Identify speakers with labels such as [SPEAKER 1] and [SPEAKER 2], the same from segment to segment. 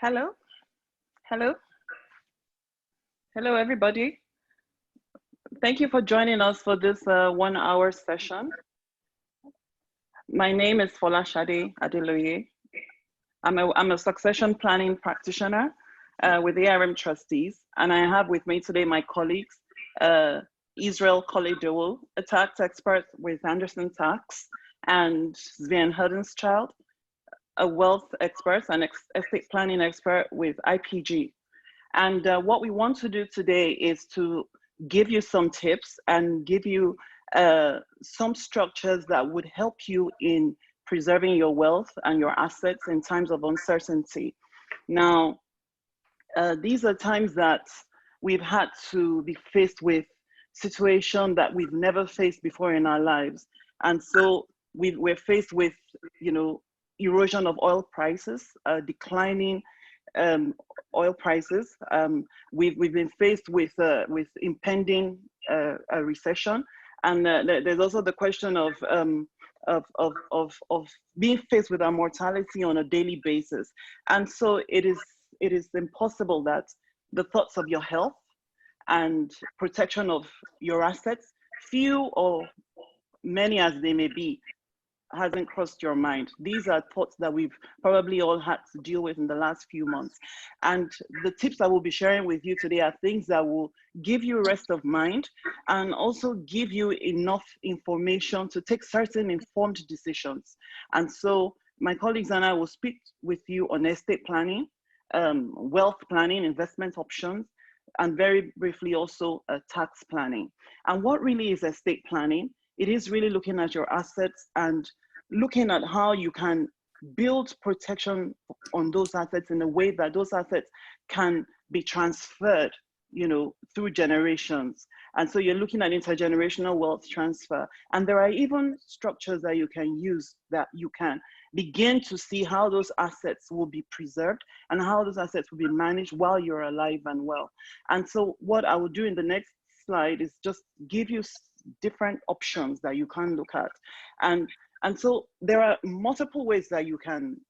[SPEAKER 1] Hello, hello, hello, everybody. Thank you for joining us for this 1 hour session. My name is Folashade Adeloye. I'm a succession planning practitioner with ARM Trustees, and I have with me today my colleagues, Israel Koledowo, a tax expert with Anderson Tax, and Sven Herdenschild, a wealth expert and estate planning expert with IPG. And what we want to do today is to give you some tips and give you some structures that would help you in preserving your wealth and your assets in times of uncertainty. Now, these are times that we've had to be faced with situations that we've never faced before in our lives. And so we're faced with, erosion of oil prices, declining oil prices. We've been faced with impending a recession, and there's also the question of being faced with our mortality on a daily basis. And so it is impossible that the thoughts of your health and protection of your assets, few or many as they may be, hasn't crossed your mind. These are thoughts that we've probably all had to deal with in the last few months. And the tips I will be sharing with you today are things that will give you rest of mind and also give you enough information to take certain informed decisions. And so my colleagues and I will speak with you on estate planning, wealth planning, investment options, and very briefly also tax planning. And what really is estate planning? It is really looking at your assets and looking at how you can build protection on those assets in a way that those assets can be transferred, through generations. And so you're looking at intergenerational wealth transfer. And there are even structures that you can use that you can begin to see how those assets will be preserved and how those assets will be managed while you're alive and well. And so what I will do in the next slide is just give you different options that you can look at. And so there are multiple ways that you can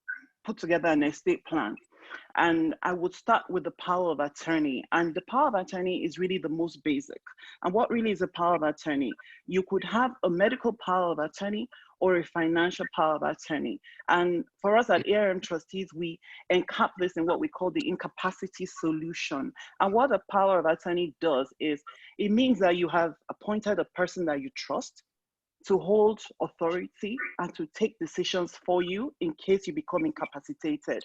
[SPEAKER 1] put together an estate plan. And I would start with the power of attorney. And the power of attorney is really the most basic. And what really is a power of attorney? You could have a medical power of attorney or a financial power of attorney. And for us at ARM Trustees, we encap this in what we call the incapacity solution. And what a power of attorney does is it means that you have appointed a person that you trust to hold authority and to take decisions for you in case you become incapacitated.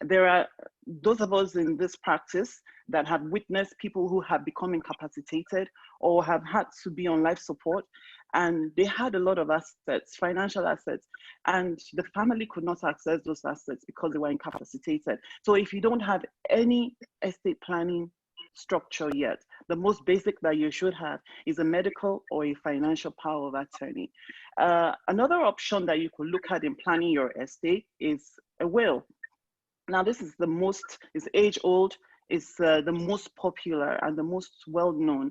[SPEAKER 1] There are those of us in this practice that have witnessed people who have become incapacitated or have had to be on life support, and they had a lot of assets, financial assets, and the family could not access those assets because they were incapacitated. So if you don't have any estate planning structure yet, the most basic that you should have is a medical or a financial power of attorney. Another option that you could look at in planning your estate is a will. Now, this is is age old, is the most popular and the most well-known.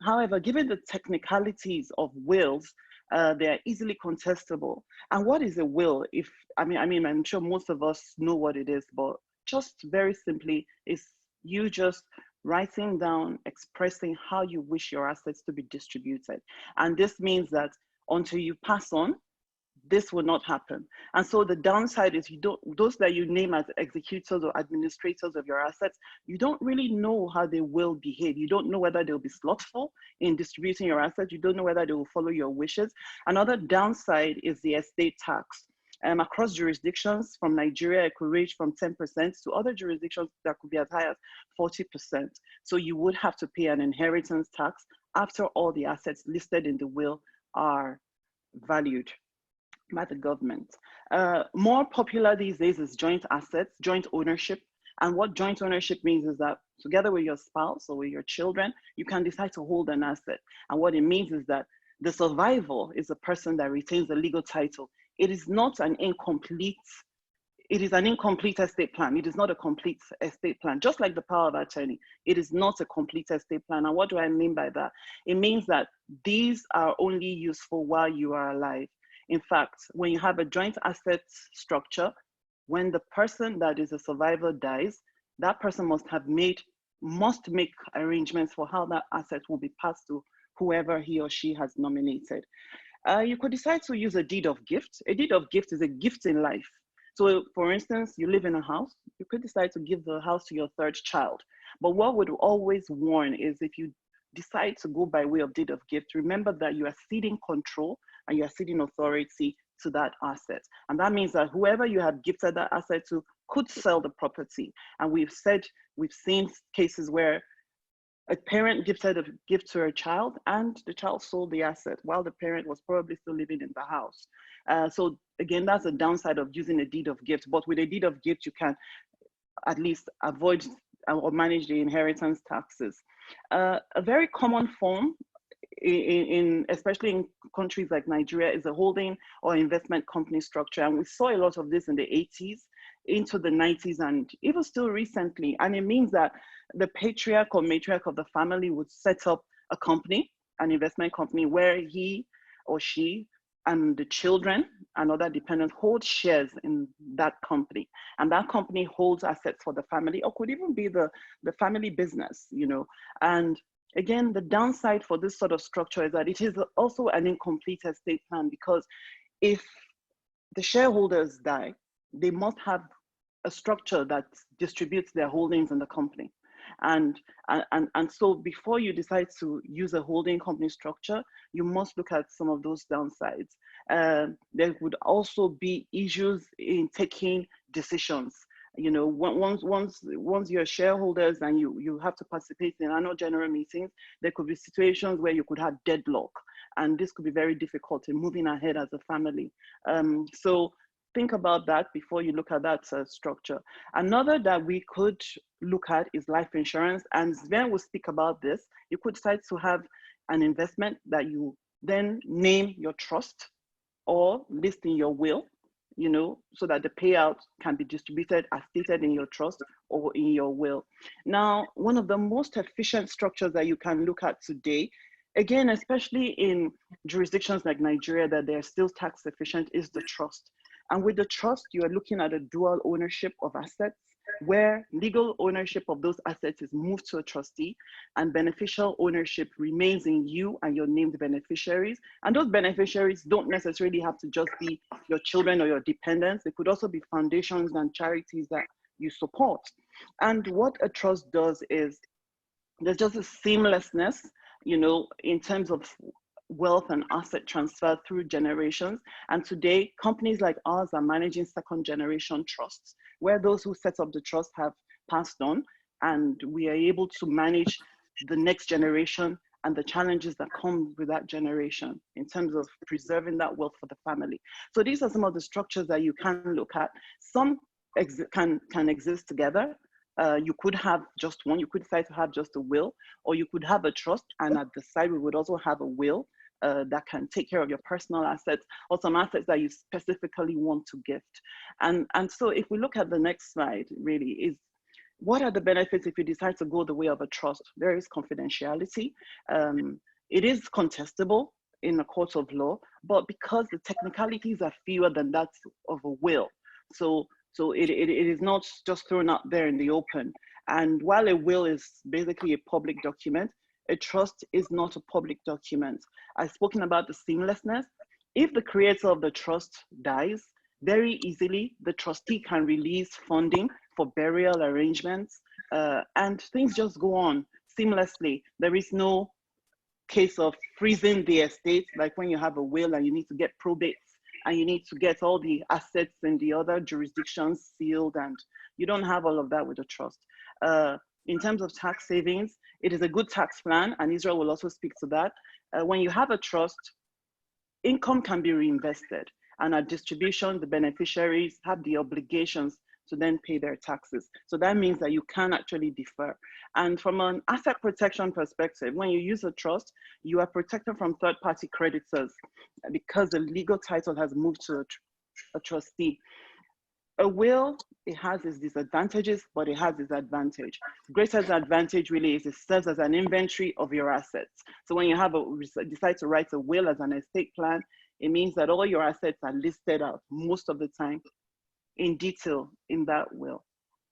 [SPEAKER 1] However, given the technicalities of wills, they are easily contestable. And what is a will? I'm sure most of us know what it is, but just very simply, is you just writing down, expressing how you wish your assets to be distributed. And this means that until you pass on, this will not happen. And so the downside is those that you name as executors or administrators of your assets, you don't really know how they will behave. You don't know whether they'll be slothful in distributing your assets. You don't know whether they will follow your wishes. Another downside is the estate tax. Across jurisdictions, from Nigeria, it could range from 10% to other jurisdictions that could be as high as 40%. So you would have to pay an inheritance tax after all the assets listed in the will are valued by the government. More popular these days is joint assets, joint ownership. And what joint ownership means is that together with your spouse or with your children, you can decide to hold an asset. And what it means is that the survivor is the person that retains the legal title. It is not an incomplete, it is an incomplete estate plan. It is not a complete estate plan. Just like the power of attorney, it is not a complete estate plan. And what do I mean by that? It means that these are only useful while you are alive. In fact, when you have a joint asset structure, when the person that is a survivor dies, that person must make arrangements for how that asset will be passed to whoever he or she has nominated. You could decide to use a deed of gift. A deed of gift is a gift in life. So for instance, you live in a house, you could decide to give the house to your third child. But what would always warn is if you decide to go by way of deed of gift, remember that you are ceding control and you are ceding authority to that asset. And that means that whoever you have gifted that asset to could sell the property. And we've seen cases where a parent gifted a gift to her child and the child sold the asset while the parent was probably still living in the house. So again, that's a downside of using a deed of gift. But with a deed of gift, you can at least avoid or manage the inheritance taxes. A very common form especially in countries like Nigeria, is a holding or investment company structure. And we saw a lot of this in the 80s into the 90s and even still recently. And it means that the patriarch or matriarch of the family would set up a company, an investment company, where he or she and the children and other dependents hold shares in that company. And that company holds assets for the family, or could even be the family business, you know. And again, the downside for this sort of structure is that it is also an incomplete estate plan, because if the shareholders die, they must have a structure that distributes their holdings in the company. And so before you decide to use a holding company structure, you must look at some of those downsides. There would also be issues in taking decisions. You know, once you're shareholders and you have to participate in annual general meetings, there could be situations where you could have deadlock, and this could be very difficult in moving ahead as a family. So think about that before you look at that structure. Another that we could look at is life insurance, and Sven will speak about this. You could decide to have an investment that you then name your trust or list in your will, you know, so that the payout can be distributed as stated in your trust or in your will. Now, one of the most efficient structures that you can look at today, again, especially in jurisdictions like Nigeria, that they're still tax efficient, is the trust. And with the trust, you are looking at a dual ownership of assets, where legal ownership of those assets is moved to a trustee and beneficial ownership remains in you and your named beneficiaries. And those beneficiaries don't necessarily have to just be your children or your dependents. They could also be foundations and charities that you support. And what a trust does is there's just a seamlessness, you know, in terms of wealth and asset transfer through generations. And today, companies like ours are managing second generation trusts, where those who set up the trust have passed on, and we are able to manage the next generation and the challenges that come with that generation in terms of preserving that wealth for the family. So these are some of the structures that you can look at. Some can exist together. You could have just one, you could decide to have just a will, or you could have a trust, and at the side, we would also have a will that can take care of your personal assets or some assets that you specifically want to gift. And so if we look at the next slide, really, is what are the benefits if you decide to go the way of a trust? There is confidentiality. It is contestable in a court of law, but because the technicalities are fewer than that of a will, so it is not just thrown out there in the open. And while a will is basically a public document, a trust is not a public document. I've spoken about the seamlessness. If the creator of the trust dies, very easily, the trustee can release funding for burial arrangements, and things just go on seamlessly. There is no case of freezing the estate, like when you have a will and you need to get probates and you need to get all the assets in the other jurisdictions sealed, and you don't have all of that with a trust. In terms of tax savings, it is a good tax plan, and Israel will also speak to that. When you have a trust, income can be reinvested, and at distribution, the beneficiaries have the obligations to then pay their taxes. So that means that you can actually defer. And from an asset protection perspective, when you use a trust, you are protected from third-party creditors because the legal title has moved to a trustee. A will, it has its disadvantages, but it has its advantage. Greatest advantage really is it serves as an inventory of your assets. So when you decide to write a will as an estate plan, it means that all your assets are listed out most of the time in detail in that will.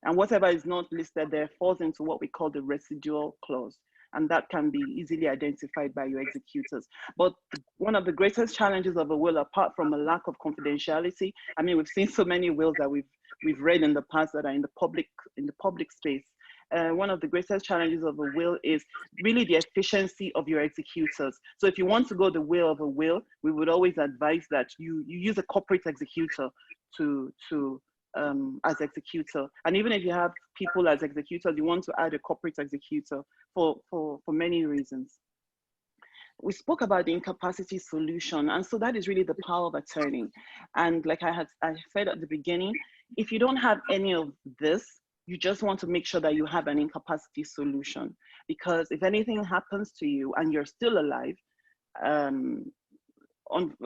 [SPEAKER 1] And whatever is not listed there falls into what we call the residual clause. And that can be easily identified by your executors. But one of the greatest challenges of a will, apart from a lack of confidentiality, I mean, we've seen so many wills that we've read in the past that are in the public space. One of the greatest challenges of a will is really the efficiency of your executors. So if you want to go the way of a will, we would always advise that you use a corporate executor as executor. And even if you have people as executors, you want to add a corporate executor for many reasons. We spoke about the incapacity solution. And so that is really the power of attorney. And like I said at the beginning, if you don't have any of this, you just want to make sure that you have an incapacity solution. Because if anything happens to you and you're still alive, and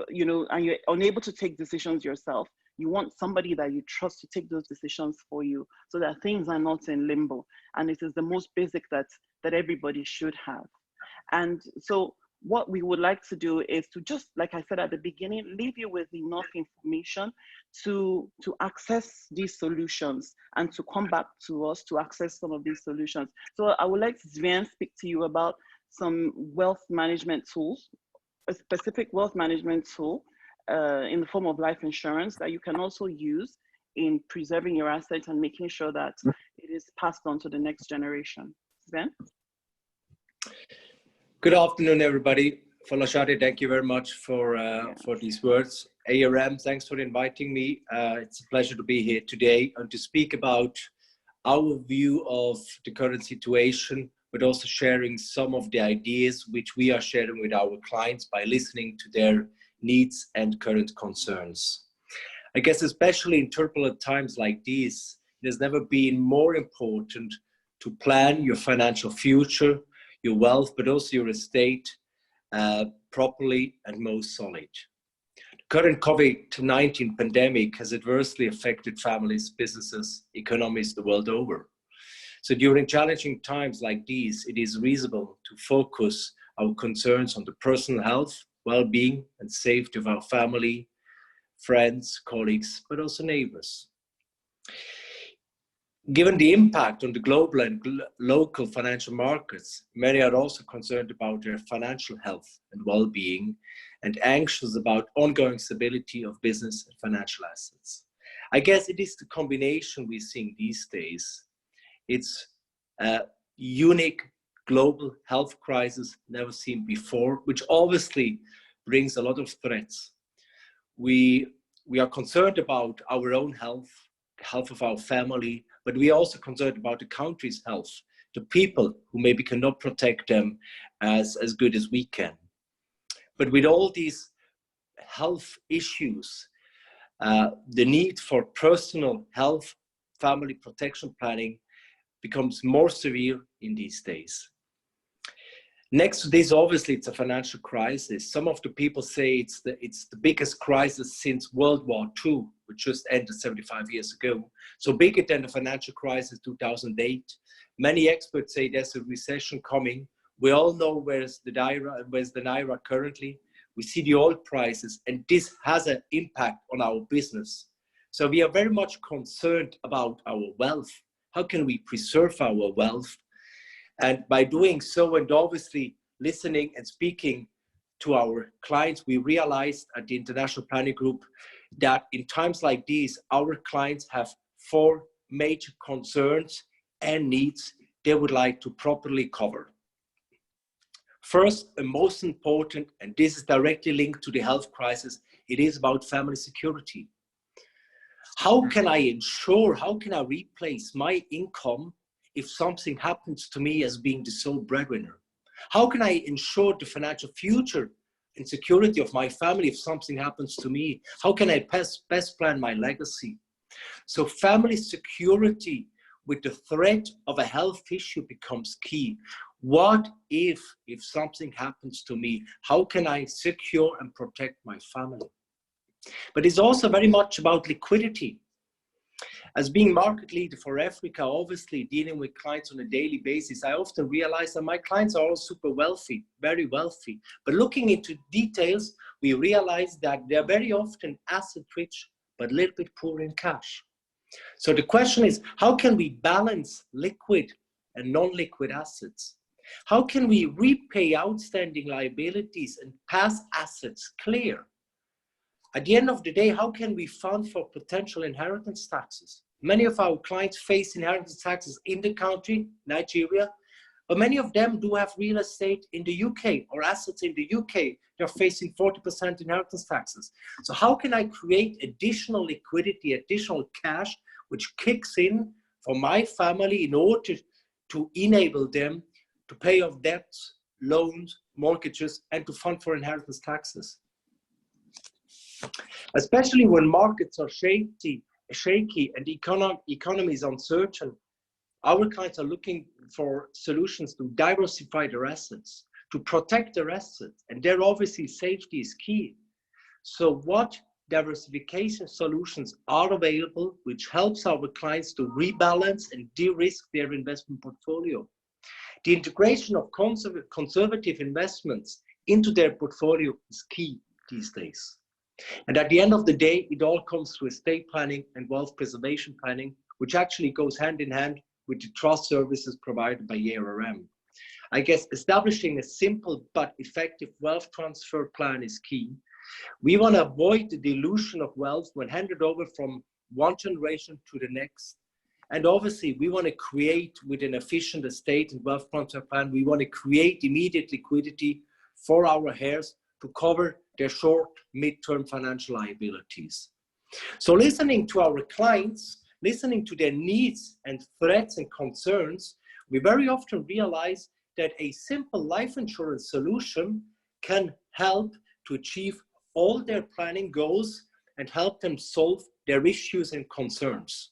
[SPEAKER 1] you're unable to take decisions yourself, you want somebody that you trust to take those decisions for you so that things are not in limbo. And it is the most basic that everybody should have. And so what we would like to do is to just, like I said at the beginning, leave you with enough information to access these solutions and to come back to us to access some of these solutions. So I would like Sven speak to you about some wealth management tools, a specific wealth management tool in the form of life insurance that you can also use in preserving your assets and making sure that it is passed on to the next generation. Sven?
[SPEAKER 2] Good afternoon, everybody. Folashade, thank you very much for these words. ARM, thanks for inviting me. It's a pleasure to be here today and to speak about our view of the current situation, but also sharing some of the ideas which we are sharing with our clients by listening to their needs and current concerns. I guess especially in turbulent times like these, it has never been more important to plan your financial future, your wealth, but also your estate properly and most solid. The current COVID-19 pandemic has adversely affected families, businesses, economies the world over. So during challenging times like these, it is reasonable to focus our concerns on the personal health, well-being and safety of our family, friends, colleagues, but also neighbors. Given the impact on the global and local financial markets, many are also concerned about their financial health and well-being and anxious about ongoing stability of business and financial assets. I guess it is the combination we're seeing these days. It's a unique global health crisis never seen before, which obviously brings a lot of threats. We are concerned about our own health, the health of our family, but we are also concerned about the country's health, the people who maybe cannot protect them as good as we can. But with all these health issues, the need for personal health, family protection planning becomes more severe in these days. Next to this, obviously, it's a financial crisis. Some of the people say it's the biggest crisis since World War II, which just ended 75 years ago. So bigger than the financial crisis 2008. Many experts say there's a recession coming. We all know where's the naira currently. We see the oil prices, and this has an impact on our business. So we are very much concerned about our wealth. How can we preserve our wealth? And by doing so, and obviously listening and speaking to our clients, we realized at the International Planning Group that in times like these, our clients have 4 major concerns and needs they would like to properly cover. First, and most important, and this is directly linked to the health crisis, it is about family security. How can I ensure, how can I replace my income if something happens to me as being the sole breadwinner? How can I ensure the financial future and security of my family if something happens to me? How can I best plan my legacy? So family security with the threat of a health issue becomes key. What if something happens to me? How can I secure and protect my family? But it's also very much about liquidity. As being market leader for Africa, obviously dealing with clients on a daily basis, I often realize that my clients are all super wealthy, very wealthy. But looking into details, we realize that they're very often asset rich, but a little bit poor in cash. So the question is, how can we balance liquid and non-liquid assets? How can we repay outstanding liabilities and pass assets clear? At the end of the day, how can we fund for potential inheritance taxes? Many of our clients face inheritance taxes in the country, Nigeria, but many of them do have real estate in the UK or assets in the UK. They're facing 40% inheritance taxes. So how can I create additional liquidity, additional cash, which kicks in for my family in order to enable them to pay off debts, loans, mortgages, and to fund for inheritance taxes? Especially when markets are shaky and economy is uncertain, our clients are looking for solutions to diversify their assets, to protect their assets, and there obviously safety is key. So what diversification solutions are available which helps our clients to rebalance and de-risk their investment portfolio? The integration of conservative investments into their portfolio is key these days. And at the end of the day, it all comes through estate planning and wealth preservation planning, which actually goes hand in hand with the trust services provided by ARM. I guess establishing a simple but effective wealth transfer plan is key. We want to avoid the dilution of wealth when handed over from one generation to the next. And obviously, we want to create, with an efficient estate and wealth transfer plan, we want to create immediate liquidity for our heirs to cover their short, mid-term financial liabilities. So listening to our clients, listening to their needs and threats and concerns, we very often realize that a simple life insurance solution can help to achieve all their planning goals and help them solve their issues and concerns.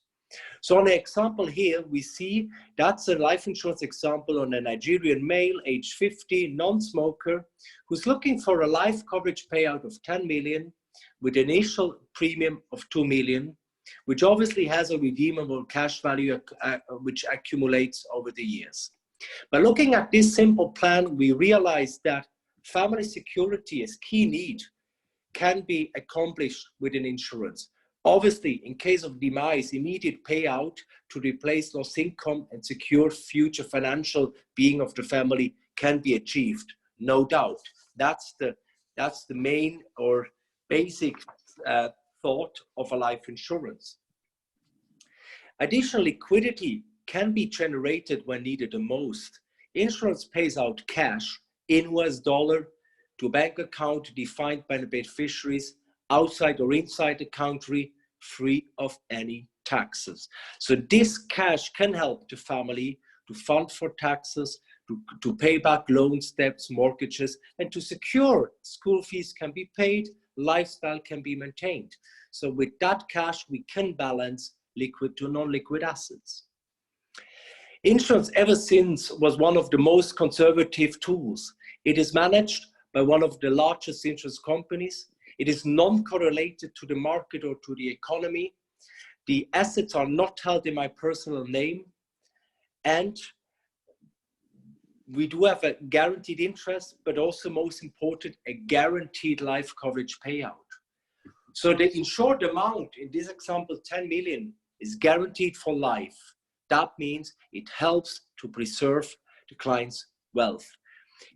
[SPEAKER 2] So on the example here, we see that's a life insurance example on a Nigerian male, age 50, non-smoker, who's looking for a life coverage payout of 10 million with initial premium of 2 million, which obviously has a redeemable cash value which accumulates over the years. By looking at this simple plan, we realize that family security as key need can be accomplished with an insurance. Obviously, in case of demise, immediate payout to replace lost income and secure future financial being of the family can be achieved, no doubt. That's the main or basic thought of a life insurance. Additional liquidity can be generated when needed the most. Insurance pays out cash in US dollar to a bank account defined by the beneficiaries outside or inside the country, free of any taxes. So this cash can help the family to fund for taxes, to pay back loans, debts, mortgages, and to secure school fees can be paid, lifestyle can be maintained. So with that cash, we can balance liquid to non-liquid assets. Insurance ever since was one of the most conservative tools. It is managed by one of the largest insurance companies. It is non-correlated to the market or to the economy. The assets are not held in my personal name. And we do have a guaranteed interest, but also most important, a guaranteed life coverage payout. So the insured amount, in this example, 10 million, is guaranteed for life. That means it helps to preserve the client's wealth.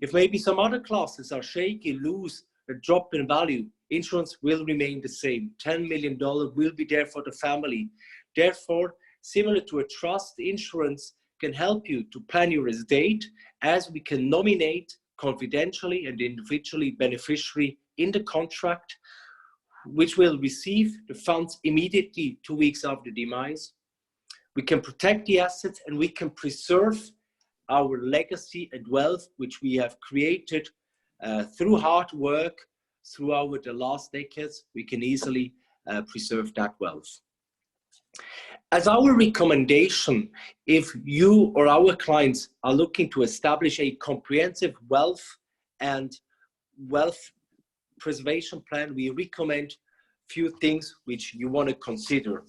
[SPEAKER 2] If maybe some other classes are shaky, loose, or drop in value, insurance will remain the same. $10 million will be there for the family. Therefore, similar to a trust, insurance can help you to plan your estate, as we can nominate confidentially and individually beneficiary in the contract, which will receive the funds immediately 2 weeks after demise. We can protect the assets and we can preserve our legacy and wealth, which we have created through hard work throughout the last decades. We can easily preserve that wealth. As our recommendation, if you or our clients are looking to establish a comprehensive wealth and wealth preservation plan, we recommend a few things which you want to consider.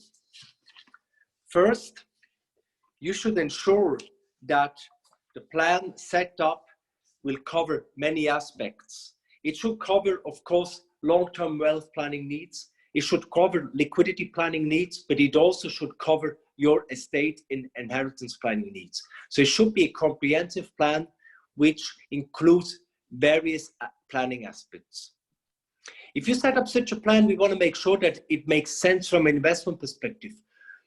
[SPEAKER 2] First, you should ensure that the plan set up will cover many aspects. It should cover, of course, long-term wealth planning needs. It should cover liquidity planning needs, but it also should cover your estate and inheritance planning needs. So it should be a comprehensive plan which includes various planning aspects. If you set up such a plan, we want to make sure that it makes sense from an investment perspective.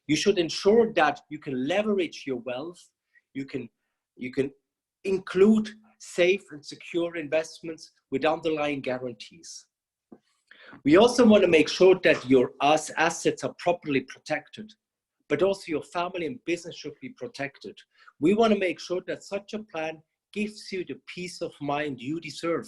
[SPEAKER 2] You should ensure that you can leverage your wealth. You can include safe and secure investments with underlying guarantees. We also want to make sure that your assets are properly protected, but also your family and business should be protected. We want to make sure that such a plan gives you the peace of mind you deserve.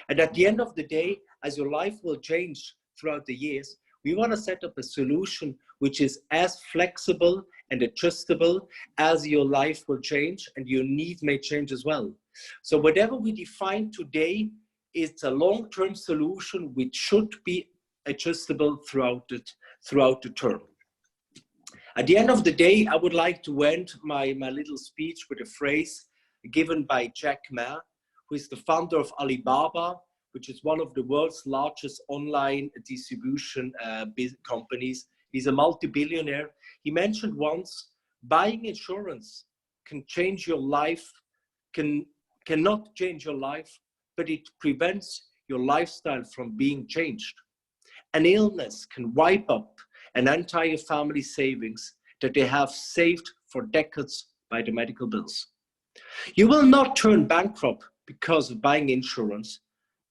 [SPEAKER 2] And at the end of the day, as your life will change throughout the years, we want to set up a solution which is as flexible and adjustable as your life will change and your needs may change as well. So whatever we define today, it's a long-term solution which should be adjustable throughout the term. At the end of the day, I would like to end my little speech with a phrase given by Jack Ma, who is the founder of Alibaba, which is one of the world's largest online distribution companies. He's a multi-billionaire. He mentioned once, buying insurance can change your life, cannot change your life, but it prevents your lifestyle from being changed. An illness can wipe up an entire family's savings that they have saved for decades by the medical bills. You will not turn bankrupt because of buying insurance,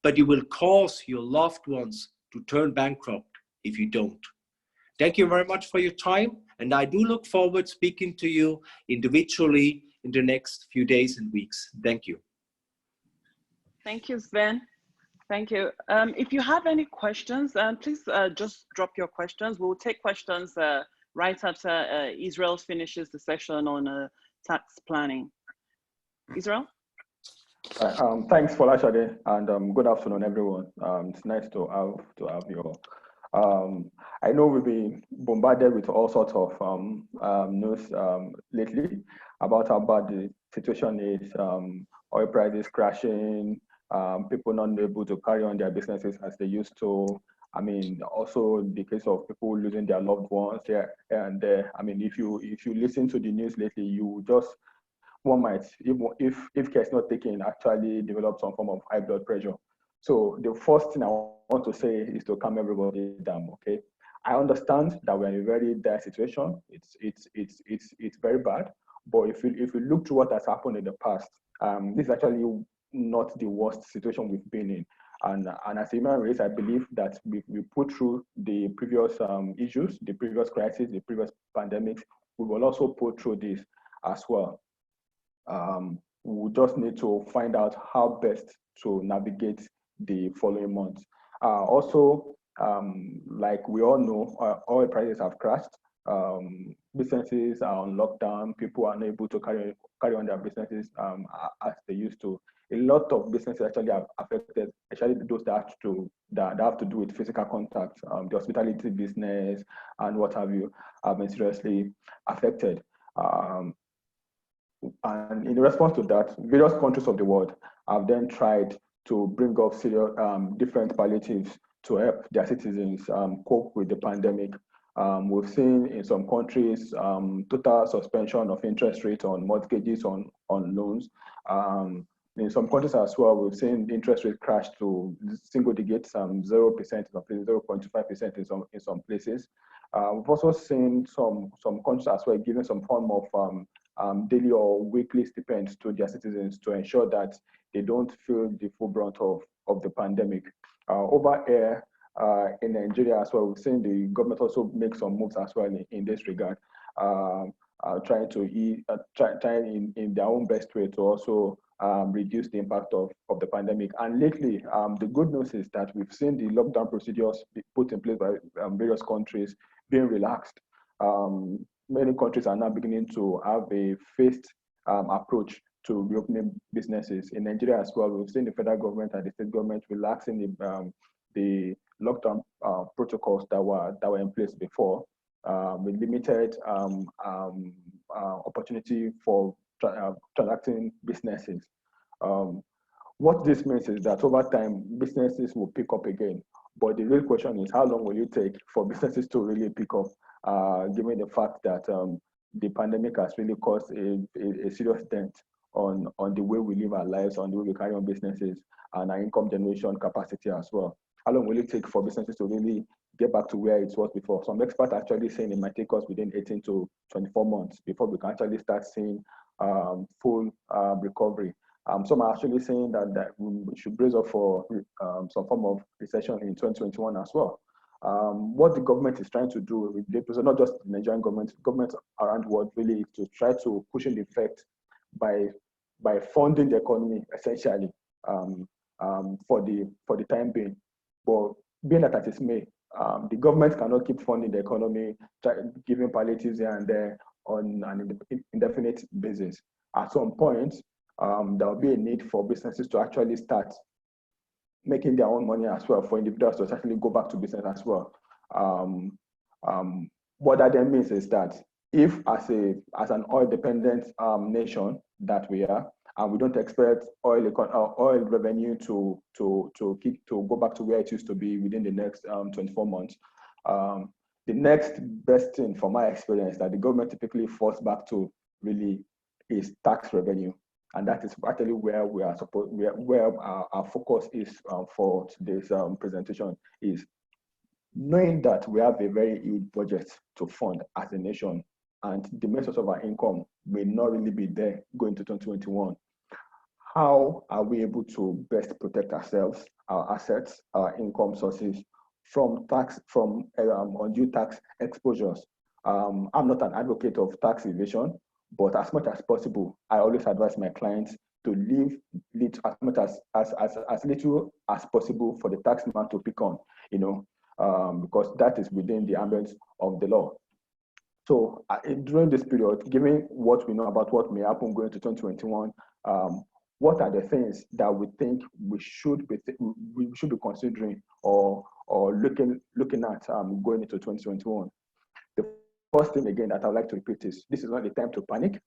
[SPEAKER 2] but you will cause your loved ones to turn bankrupt if you don't. Thank you very much for your time, and I do look forward to speaking to you individually in the next few days and weeks. Thank you.
[SPEAKER 1] Thank you, Sven. Thank you. If you have any questions, please just drop your questions. We'll take questions right after Israel finishes the session on tax planning. Israel?
[SPEAKER 3] Thanks, Folashade, and good afternoon, everyone. It's nice to have you all. I know we've been bombarded with all sorts of news lately about how bad the situation is, oil prices crashing, people not able to carry on their businesses as they used to. I mean, also the case of people losing their loved ones here and there. I mean, if you listen to the news lately, you just, one might, if care is not taken, actually develop some form of high blood pressure. So the first thing I want to say is to calm everybody down. Okay, I understand that we're in a very dire situation. It's very bad. But if you look to what has happened in the past, this is actually not the worst situation we've been in. And as a human race, I believe that we put through the previous issues, the previous crisis, the previous pandemics. We will also put through this as well. We just need to find out how best to navigate the following months. Also, like we all know, oil prices have crashed. Businesses are on lockdown. People are unable to carry on their businesses as they used to. A lot of businesses actually are affected, especially those that have to do with physical contact. The hospitality business and what have you have been seriously affected. And in response to that, various countries of the world have then tried to bring up serious, different palliatives to help their citizens cope with the pandemic. We've seen in some countries total suspension of interest rates on mortgages on loans. In some countries as well, we've seen interest rate crash to single digits, 0% in some places, 0.25% in some places. We've also seen some countries as well giving some form of daily or weekly stipends to their citizens to ensure that they don't feel the full brunt of the pandemic. Over here in Nigeria as well, we've seen the government also make some moves as well in this regard, trying in their own best way to also reduce the impact of the pandemic. And lately, the good news is that we've seen the lockdown procedures be put in place by various countries being relaxed. Many countries are now beginning to have a phased approach to reopening businesses. In Nigeria as well, we've seen the federal government and the state government relaxing the lockdown protocols that were in place before, with limited opportunity for transacting businesses. What this means is that over time, businesses will pick up again. But the real question is, how long will it take for businesses to really pick up, given the fact that the pandemic has really caused a serious dent on the way we live our lives, on the way we carry on businesses, and our income generation capacity as well. How long will it take for businesses to really get back to where it was before? Some experts are actually saying it might take us within 18 to 24 months before we can actually start seeing full recovery. Some are actually saying that we should brace up for some form of recession in 2021 as well. What the government is trying to do, not just the Nigerian government, governments around the world really, is to try to cushion the effect by funding the economy essentially for the time being. But being that it is May, the government cannot keep funding the economy, giving palliatives here and there on an indefinite basis. At some point, there will be a need for businesses to actually start making their own money as well, for individuals to actually go back to business as well. What that then means is that if as an oil-dependent nation that we are, and we don't expect oil revenue to go back to where it used to be within the next 24 months. The next best thing, from my experience, that the government typically falls back to really is tax revenue, and that is actually where we are where our focus is for today's presentation. Is knowing that we have a very huge budget to fund as a nation, and the main source of our income may not really be there going to 2021. How are we able to best protect ourselves, our assets, our income sources from undue tax exposures? I'm not an advocate of tax evasion, but as much as possible, I always advise my clients to leave as much as little as possible for the tax man to pick on, because that is within the ambit of the law. So during this period, given what we know about what may happen going to 2021, what are the things that we think we should be considering or looking at going into 2021? The first thing again that I'd like to repeat is this is not the time to panic.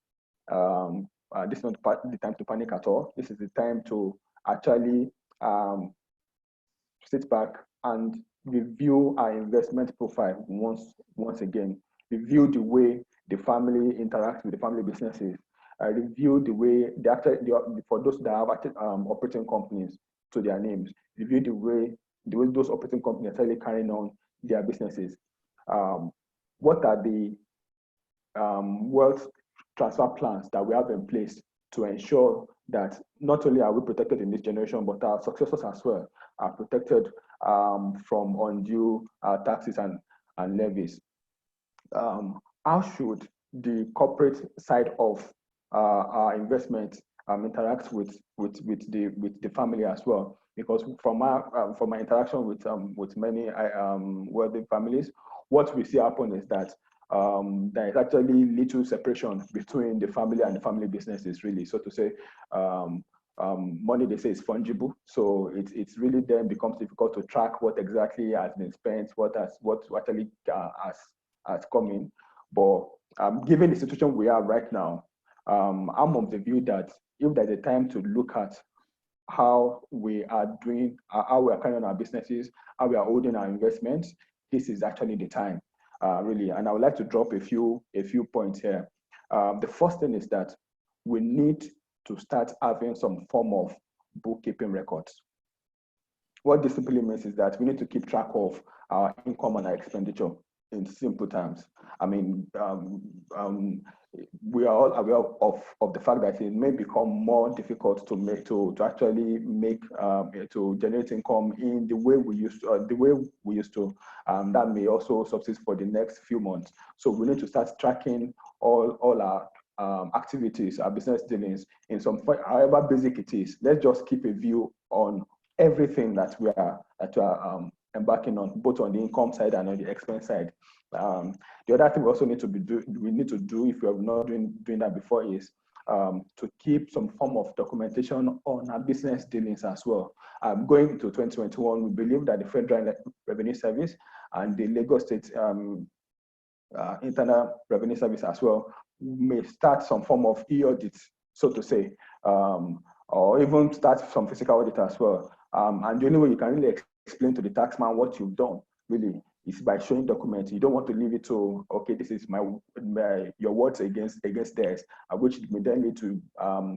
[SPEAKER 3] This is not the time to panic at all. This is the time to actually sit back and review our investment profile once again. Review the way the family interacts with the family businesses. Review the way for those that have operating companies to their names. Review the way those operating companies are really carrying on their businesses. What are the wealth transfer plans that we have in place to ensure that not only are we protected in this generation, but our successors as well are protected from undue taxes and levies? How should the corporate side of our investment interact with the family as well? Because from my interaction with many wealthy families, what we see happen is that there is actually little separation between the family and the family businesses, really. So to say, money, they say, is fungible. So it's really then becomes difficult to track what exactly has been spent, what actually has come in. But given the situation we are right now, I'm of the view that if there's a time to look at how we are doing, how we are carrying on our businesses, how we are holding our investments, this is actually the time, really. And I would like to drop a few points here. The first thing is that we need to start having some form of bookkeeping records. What this simply means is that we need to keep track of our income and our expenditure in simple terms. I mean, we are all aware of the fact that it may become more difficult to generate income in the way we used to. That may also subsist for the next few months. So we need to start tracking all our activities, our business dealings in some, however basic it is. Let's just keep a view on everything that we are embarking on, both on the income side and on the expense side. The other thing we also need to do, if we are not doing that before, is to keep some form of documentation on our business dealings as well. Going to 2021, we believe that the Federal Revenue Service and the Lagos State Internal Revenue Service as well may start some form of e-audit, so to say, or even start some physical audit as well. And the only way you can really explain to the taxman what you've done, really, is by showing documents. You don't want to leave it to, okay, this is your words against theirs, which may then lead to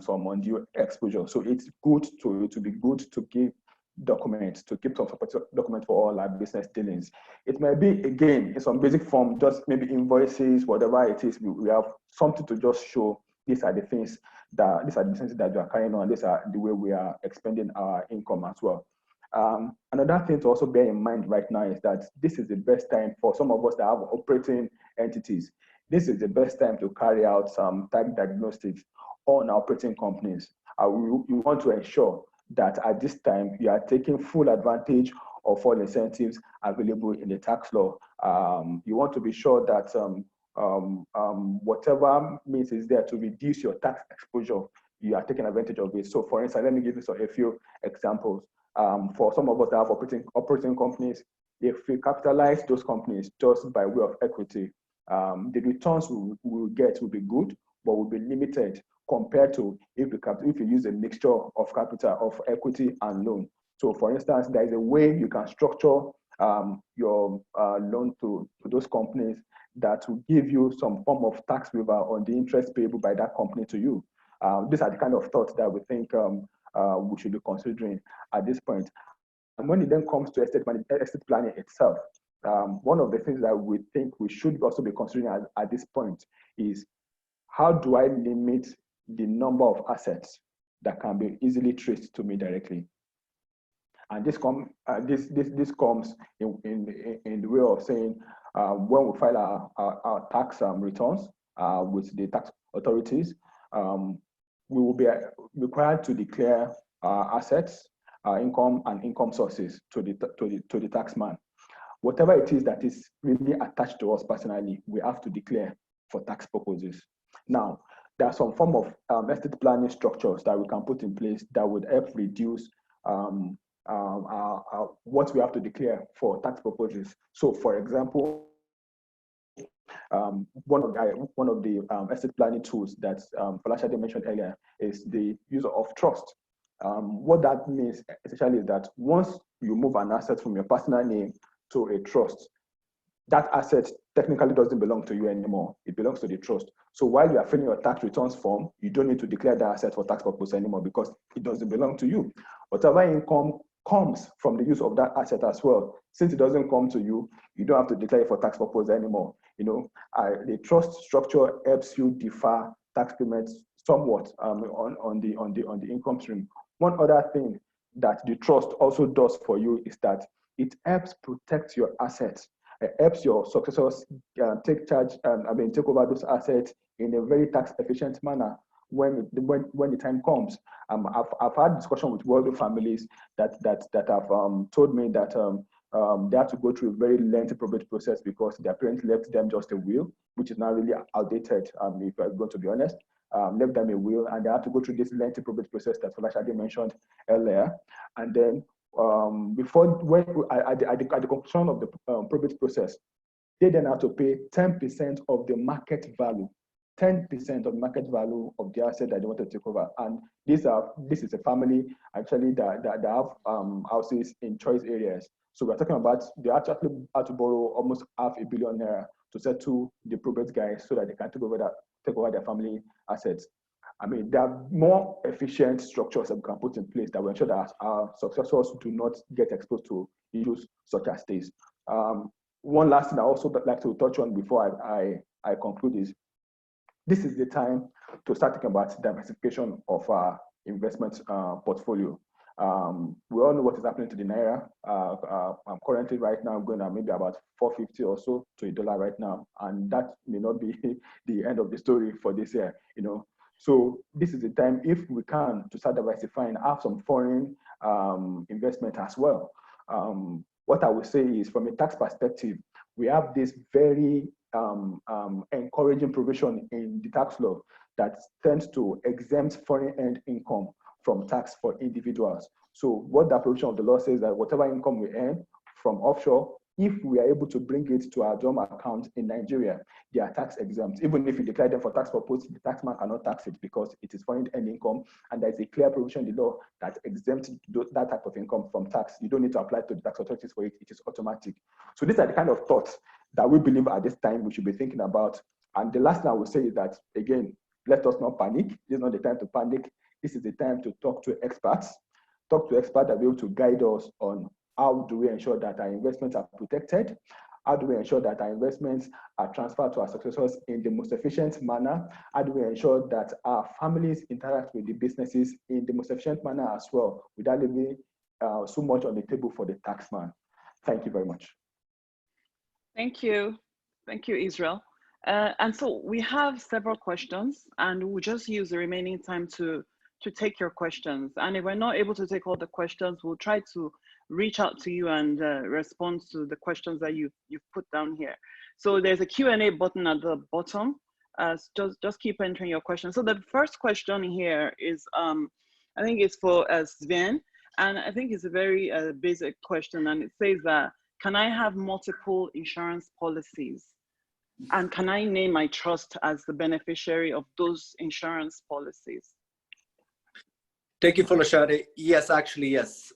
[SPEAKER 3] some undue exposure. So it's good to be good to give documents, to keep some document for all our business dealings. It may be, again, in some basic form, just maybe invoices, whatever it is, we have something to just show these are the things these are the businesses that you are carrying on, these are the way we are expending our income as well. Another thing to also bear in mind right now is that this is the best time for some of us that have operating entities. This is the best time to carry out some tax diagnostics on operating companies. You want to ensure that at this time you are taking full advantage of all incentives available in the tax law. You want to be sure that whatever means is there to reduce your tax exposure, you are taking advantage of it. So for instance, let me give you a few examples. For some of us that have operating companies, if we capitalize those companies just by way of equity, the returns we will get will be good, but will be limited compared to if you use a mixture of capital, of equity and loan. So for instance, there is a way you can structure your loan to those companies that will give you some form of tax waiver on the interest payable by that company to you. These are the kind of thoughts that we think we should be considering at this point. And when it then comes to estate planning itself, one of the things that we think we should also be considering at this point is, how do I limit the number of assets that can be easily traced to me directly? And this comes in the way of saying, when we file our tax returns with the tax authorities, we will be required to declare assets, income, and income sources to the taxman. Whatever it is that is really attached to us personally, we have to declare for tax purposes. Now, there are some form of estate planning structures that we can put in place that would help reduce what we have to declare for tax purposes. So, for example, one of the estate planning tools that Falashade mentioned earlier is the use of trust. What that means essentially is that once you move an asset from your personal name to a trust, that asset technically doesn't belong to you anymore. It belongs to the trust. So while you are filling your tax returns form, you don't need to declare that asset for tax purpose anymore because it doesn't belong to you. Whatever income comes from the use of that asset as well, since it doesn't come to you, you don't have to declare it for tax purpose anymore. The trust structure helps you defer tax payments somewhat on the income stream. One other thing that the trust also does for you is that it helps protect your assets. It helps your successors take over those assets in a very tax efficient manner when the time comes. I've had discussion with wealthy families that have told me that they have to go through a very lengthy probate process because their parents left them just a will, which is now really outdated, if I'm going to be honest. Left them a will, and they have to go through this lengthy probate process that Falashade mentioned earlier. And then at the conclusion of the probate process, they then have to pay 10% of the market value, 10% of market value of the asset that they want to take over. And this is a family actually that have houses in choice areas. So we're talking about they actually had to borrow almost $500 million to settle the probate guys so that they can take over their family assets. I mean, there are more efficient structures that we can put in place that will ensure that our successors do not get exposed to issues such as this. One last thing I also like to touch on before I conclude is, this is the time to start thinking about diversification of our investment portfolio. We all know what is happening to the Naira. I'm currently right now going at maybe about 450 or so to $1 right now. And that may not be the end of the story for this year, So this is the time, if we can, to start diversifying, have some foreign investment as well. What I would say is, from a tax perspective, we have this very encouraging provision in the tax law that tends to exempt foreign earned income from tax for individuals. So what that provision of the law says that whatever income we earn from offshore if we are able to bring it to our dorm account in Nigeria, they are tax exempt. Even if you declare them for tax purpose, the taxman cannot tax it because it is foreign earned income, and there is a clear provision in the law that exempts that type of income from tax. You don't need to apply to the tax authorities for it, it is automatic. So these are the kind of thoughts that we believe at this time we should be thinking about. And the last thing I will say is that, again, let us not panic. This is not the time to panic. This is the time to talk to experts. Talk to experts that will be able to guide us on how do we ensure that our investments are protected? How do we ensure that our investments are transferred to our successors in the most efficient manner? How do we ensure that our families interact with the businesses in the most efficient manner as well, without leaving so much on the table for the taxman? Thank you very much.
[SPEAKER 1] Thank you. Thank you, Israel. And so we have several questions, and we'll just use the remaining time to take your questions. And if we're not able to take all the questions, we'll try to reach out to you and respond to the questions that you've put down here. So there's a Q&A button at the bottom. Just keep entering your questions. So the first question here is, I think it's for Sven, and I think it's a very basic question, and it says that, can I have multiple insurance policies? And can I name my trust as the beneficiary of those insurance policies?
[SPEAKER 2] Thank you, Folashade. Yes, actually, yes.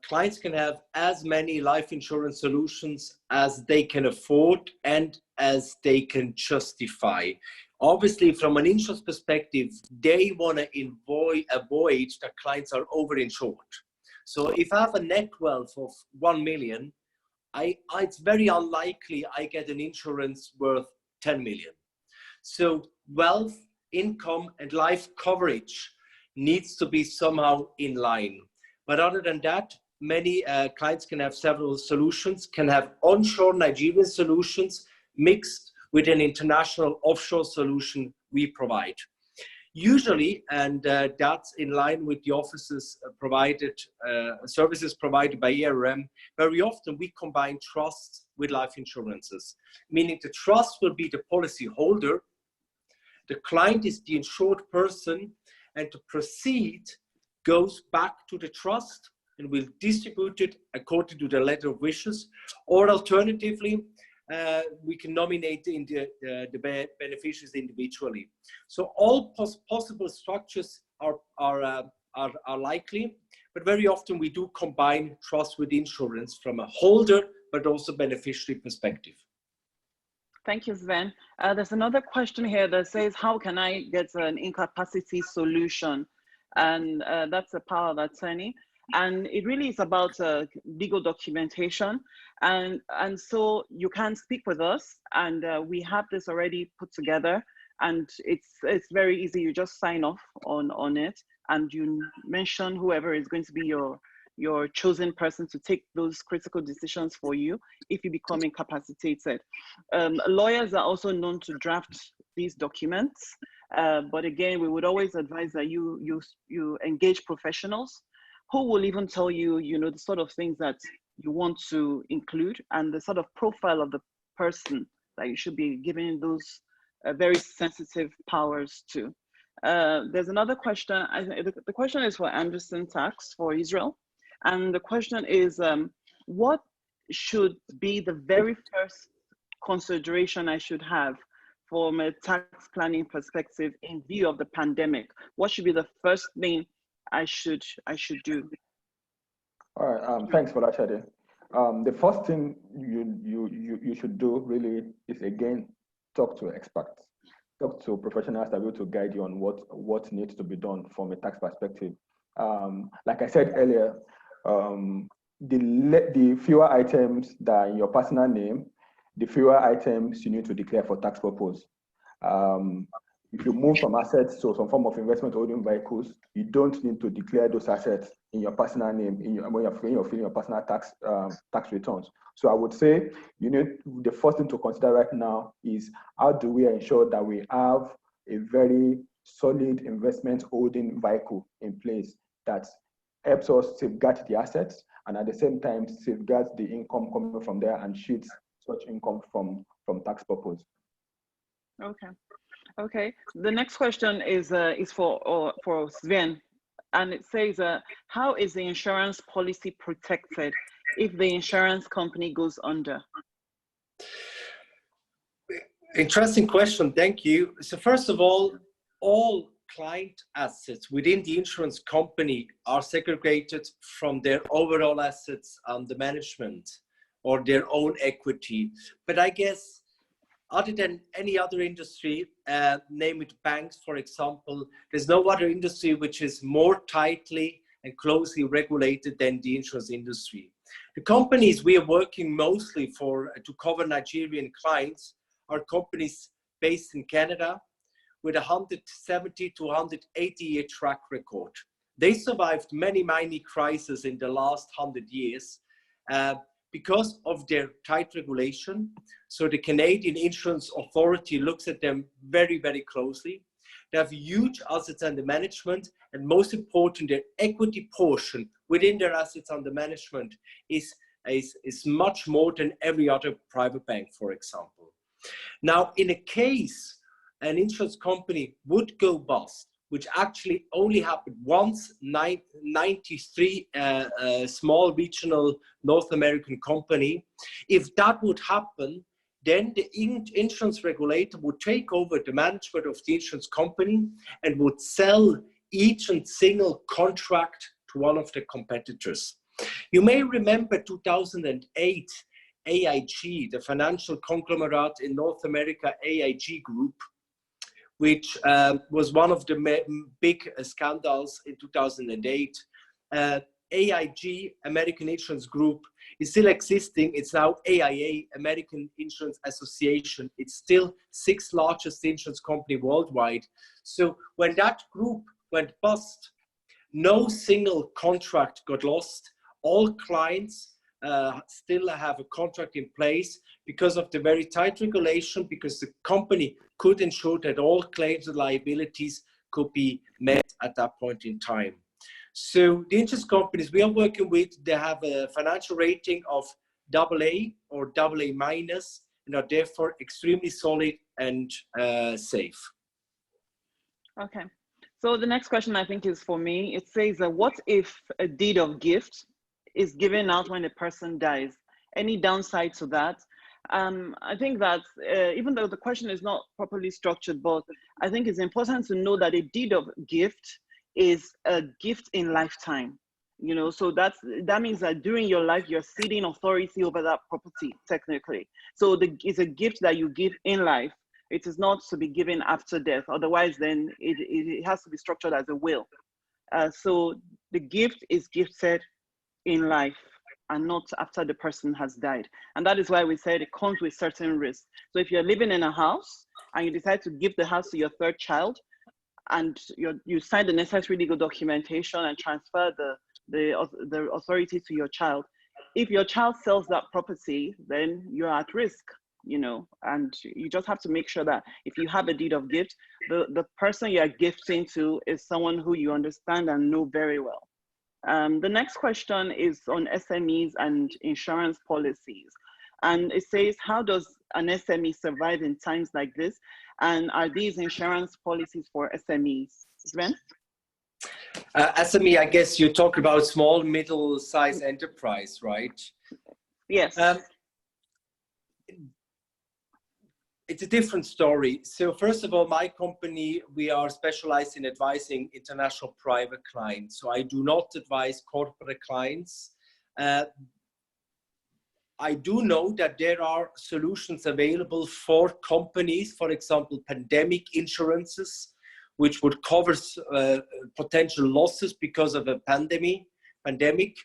[SPEAKER 2] Clients can have as many life insurance solutions as they can afford and as they can justify. Obviously, from an insurance perspective, they want to avoid that clients are overinsured. So if I have a net wealth of 1 million, it's very unlikely I get an insurance worth 10 million. So wealth, income, and life coverage needs to be somehow in line. But other than that, many clients can have several solutions, can have onshore Nigerian solutions mixed with an international offshore solution we provide. Usually, and that's in line with the offices provided, services provided by ERM, very often we combine trusts with life insurances, meaning the trust will be the policy holder, the client is the insured person, and the proceed goes back to the trust and will distribute it according to the letter of wishes, or alternatively, we can nominate the beneficiaries individually. So all possible structures are likely, but very often we do combine trust with insurance from a holder, but also beneficiary perspective.
[SPEAKER 1] Thank you, Sven. There's another question here that says, how can I get an incapacity solution? And that's a power of attorney. And it really is about legal documentation. And so you can speak with us, and we have this already put together, and it's very easy. You just sign off on it, and you mention whoever is going to be your chosen person to take those critical decisions for you if you become incapacitated. Lawyers are also known to draft these documents, but again, we would always advise that you engage professionals who will even tell you, the sort of things that you want to include and the sort of profile of the person that you should be giving those very sensitive powers to. There's another question. The question is for Anderson Tax for Israel. And the question is, what should be the very first consideration I should have from a tax planning perspective in view of the pandemic? What should be the first thing I should do?
[SPEAKER 3] All right, thanks for that, Shade. The first thing you should do really is, again, talk to experts, talk to professionals that will to guide you on what needs to be done from a tax perspective. Like I said earlier, the fewer items that are in your personal name, the fewer items you need to declare for tax purpose. If you move from assets to some form of investment holding vehicles, you don't need to declare those assets in your personal name when you're filling your personal tax returns. So I would say the first thing to consider right now is, how do we ensure that we have a very solid investment holding vehicle in place that helps us safeguard the assets and at the same time safeguards the income coming from there and shields such income from tax purpose.
[SPEAKER 1] Okay. The next question is for Sven, and it says, how is the insurance policy protected if the insurance company goes under?
[SPEAKER 2] Interesting question, thank you. So first of all client assets within the insurance company are segregated from their overall assets under management or their own equity. But I guess other than any other industry, name it banks, for example, there's no other industry which is more tightly and closely regulated than the insurance industry. The companies we are working mostly for to cover Nigerian clients are companies based in Canada with 170 to 180 year track record. They survived many crises in the last 100 years because of their tight regulation. So the Canadian Insurance Authority looks at them very closely. They have huge assets under management, and most important, their equity portion within their assets under management is much more than every other private bank, for example. Now, in a case an insurance company would go bust, which actually only happened once, 93 small regional North American company. If that would happen, then the insurance regulator would take over the management of the insurance company and would sell each and single contract to one of the competitors. You may remember 2008, AIG, the financial conglomerate in North America, AIG Group, which was one of the big scandals in 2008. AIG, American Insurance Group, is still existing. It's now AIA, American Insurance Association. It's still 6th largest insurance company worldwide. So when that group went bust, no single contract got lost. All clients still have a contract in place because of the very tight regulation, because the company could ensure that all claims and liabilities could be met at that point in time. So the insurance companies we are working with, they have a financial rating of AA or AA minus and are therefore extremely solid and safe.
[SPEAKER 1] Okay. So the next question I think is for me. It says, what if a deed of gift is given out when a person dies? Any downside to that? I think that even though the question is not properly structured, but I think it's important to know that a deed of gift is a gift in lifetime. You know, so that means that during your life, you're ceding authority over that property, technically. So it's a gift that you give in life. It is not to be given after death. Otherwise, then it has to be structured as a will. So the gift is gifted in life and not after the person has died. And that is why we said it comes with certain risks. So if you're living in a house and you decide to give the house to your third child, and you sign the necessary legal documentation and transfer the authority to your child, if your child sells that property, then you're at risk, you know, and you just have to make sure that if you have a deed of gift, the person you're gifting to is someone who you understand and know very well. The next question is on SMEs and insurance policies. And it says, how does an SME survive in times like this? And are these insurance policies for SMEs? Sven?
[SPEAKER 2] SME, I guess you talk about small, middle-sized enterprise, right?
[SPEAKER 1] Yes.
[SPEAKER 2] It's a different story. So first of all, my company, we are specialized in advising international private clients. So I do not advise corporate clients. I do know that there are solutions available for companies, for example, pandemic insurances, which would cover potential losses because of a pandemic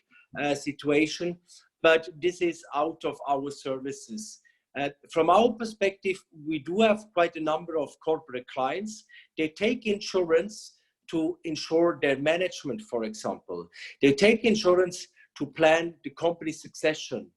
[SPEAKER 2] situation. But this is out of our services. From our perspective, we do have quite a number of corporate clients. They take insurance to insure their management, for example. They take insurance to plan the company's succession.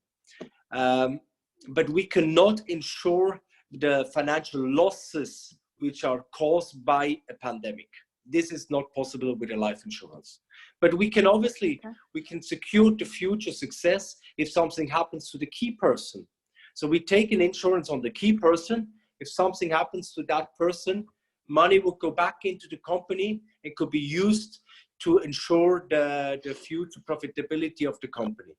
[SPEAKER 2] But we cannot insure the financial losses which are caused by a pandemic. This is not possible with a life insurance. But we can obviously, we can secure the future success if something happens to the key person. So we take an insurance on the key person. If something happens to that person, money will go back into the company and could be used to ensure the future profitability of the company.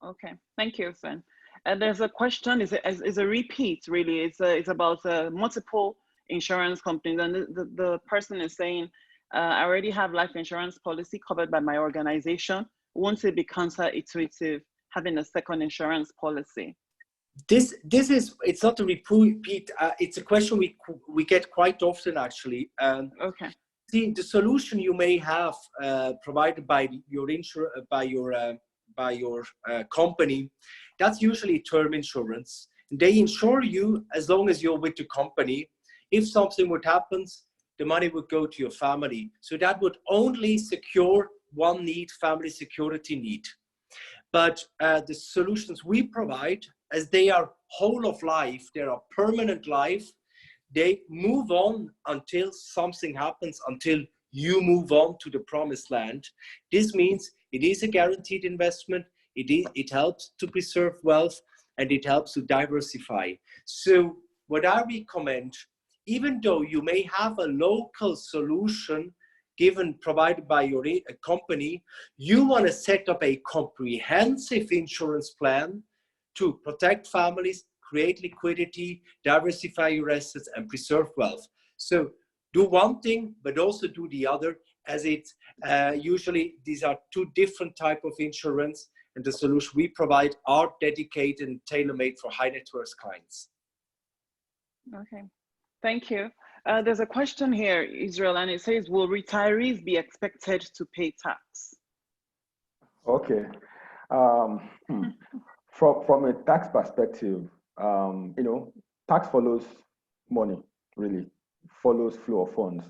[SPEAKER 1] Okay, thank you, Sven. And there's a question, is a repeat, really. It's about multiple insurance companies. And the person is saying, I already have life insurance policy covered by my organization. Won't it be counterintuitive having a second insurance policy?
[SPEAKER 2] This is, it's not a repeat. It's a question we get quite often, actually.
[SPEAKER 1] Okay.
[SPEAKER 2] See, the solution you may have provided by your company, that's usually term insurance. They insure you as long as you're with the company. If something would happen, the money would go to your family. So that would only secure one need, family security need. But the solutions we provide, as they are whole of life, they are permanent life, they move on until something happens, until you move on to the promised land. This means it is a guaranteed investment. It helps to preserve wealth, and it helps to diversify. So what I recommend, even though you may have a local solution provided by your company, you want to set up a comprehensive insurance plan to protect families, create liquidity, diversify your assets, and preserve wealth. So do one thing, but also do the other, as it's usually these are two different types of insurance, and the solution we provide are dedicated and tailor-made for high net worth clients.
[SPEAKER 1] Okay, thank you. There's a question here, Israel, and it says, will retirees be expected to pay tax?
[SPEAKER 3] Okay. From a tax perspective, tax follows money, really, follows flow of funds.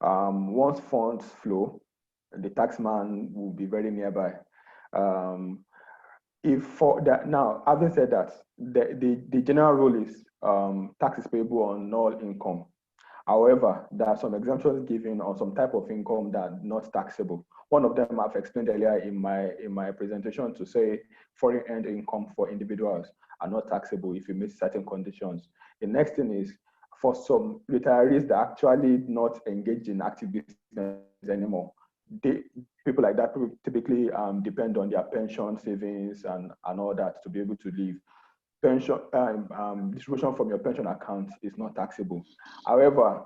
[SPEAKER 3] Once funds flow, the taxman will be very nearby. Now, having said that, the general rule is tax is payable on all income. However, there are some exemptions given on some type of income that are not taxable. One of them I've explained earlier in my presentation to say foreign earned income for individuals are not taxable if you meet certain conditions. The next thing is for some retirees that are actually not engaged in active business anymore. People like that typically depend on their pension savings and all that to be able to live. Pension distribution from your pension account is not taxable. However,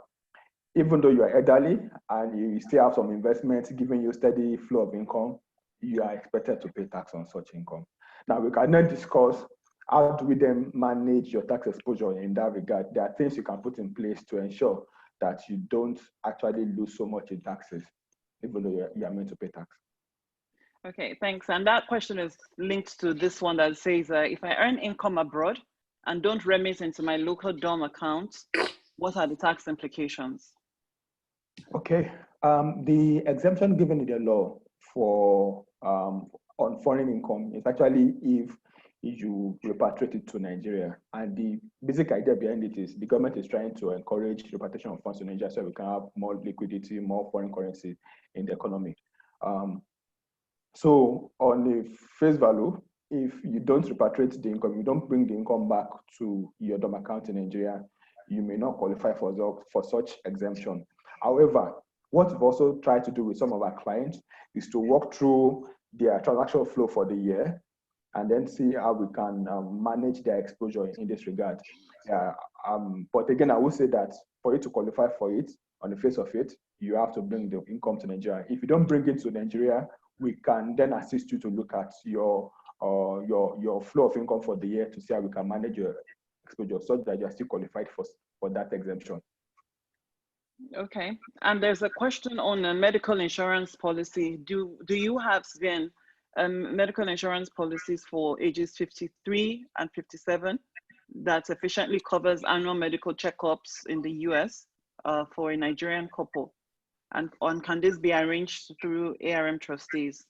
[SPEAKER 3] even though you are elderly and you still have some investments giving you steady flow of income, you are expected to pay tax on such income. Now, we can then discuss how do we then manage your tax exposure in that regard. There are things you can put in place to ensure that you don't actually lose so much in taxes, even though you are meant to pay tax.
[SPEAKER 1] Okay, thanks. And that question is linked to this one that says, if I earn income abroad and don't remit into my local DOM account, what are the tax implications?
[SPEAKER 3] Okay, the exemption given in the law for on foreign income is actually if you repatriate it to Nigeria. And the basic idea behind it is the government is trying to encourage repatriation of funds to Nigeria so we can have more liquidity, more foreign currency in the economy. So on the face value, if you don't repatriate the income, you don't bring the income back to your DOM account in Nigeria, you may not qualify for such exemption. However, what we've also tried to do with some of our clients is to walk through their transaction flow for the year and then see how we can manage their exposure in this regard. But again, I will say that for you to qualify for it, on the face of it, you have to bring the income to Nigeria. If you don't bring it to Nigeria, we can then assist you to look at your flow of income for the year to see how we can manage your exposure so that you are still qualified for that exemption.
[SPEAKER 1] Okay, and there's a question on a medical insurance policy. Do you have, Sven, medical insurance policies for ages 53 and 57 that sufficiently covers annual medical checkups in the US for a Nigerian couple? And can this be arranged through ARM trustees?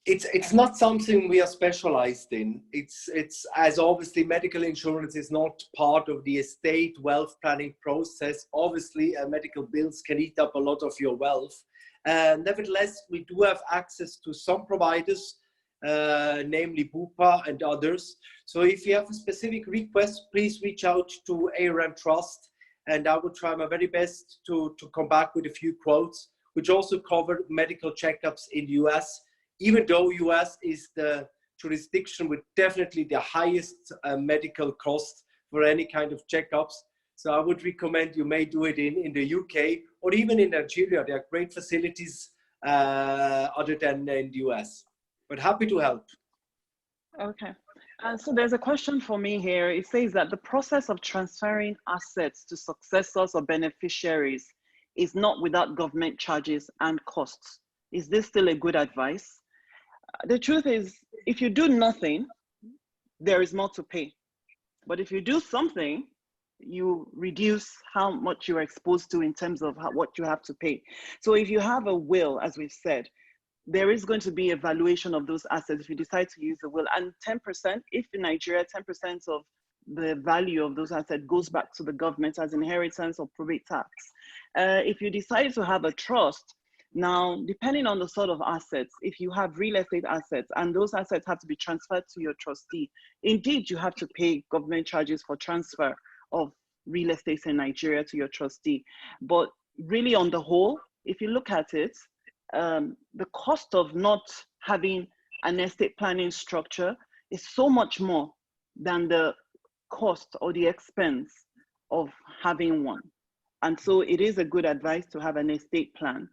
[SPEAKER 2] It's not something we are specialized in. It's as obviously medical insurance is not part of the estate wealth planning process. Obviously, medical bills can eat up a lot of your wealth. Nevertheless, we do have access to some providers, namely Bupa and others. So if you have a specific request, please reach out to ARM Trust, and I will try my very best to come back with a few quotes, which also cover medical checkups in the US. even though US is the jurisdiction with definitely the highest medical cost for any kind of checkups. So I would recommend you may do it in the UK or even in Nigeria. There are great facilities other than in the US. But happy to help.
[SPEAKER 1] Okay. So there's a question for me here. It says that the process of transferring assets to successors or beneficiaries is not without government charges and costs. Is this still a good advice? The truth is, if you do nothing, there is more to pay. But if you do something, you reduce how much you're exposed to in terms of what you have to pay. So if you have a will, as we've said, there is going to be a valuation of those assets if you decide to use the will. And 10%, if in Nigeria, 10% of the value of those assets goes back to the government as inheritance or probate tax. If you decide to have a trust, now, depending on the sort of assets, if you have real estate assets and those assets have to be transferred to your trustee, indeed, you have to pay government charges for transfer of real estate in Nigeria to your trustee. But really on the whole, if you look at it, the cost of not having an estate planning structure is so much more than the cost or the expense of having one. And so it is a good advice to have an estate plan.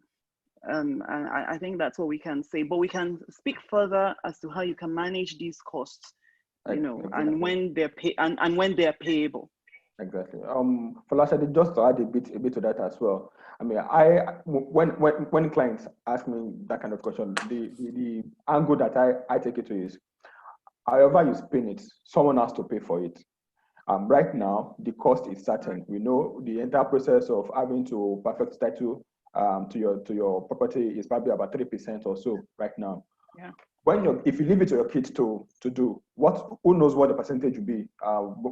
[SPEAKER 1] And I think that's what we can say, but we can speak further as to how you can manage these costs, you know,
[SPEAKER 3] Exactly.
[SPEAKER 1] and when they're and when they're payable.
[SPEAKER 3] Exactly. Falashade, just to add a bit to that as well. I mean, when clients ask me that kind of question, the angle that I take it to is, however you spin it, someone has to pay for it. Right now, the cost is certain. We know the entire process of having to perfect title to your property is probably about 3% or so right now.
[SPEAKER 1] Yeah.
[SPEAKER 3] If you leave it to your kids to do, who knows what the percentage will be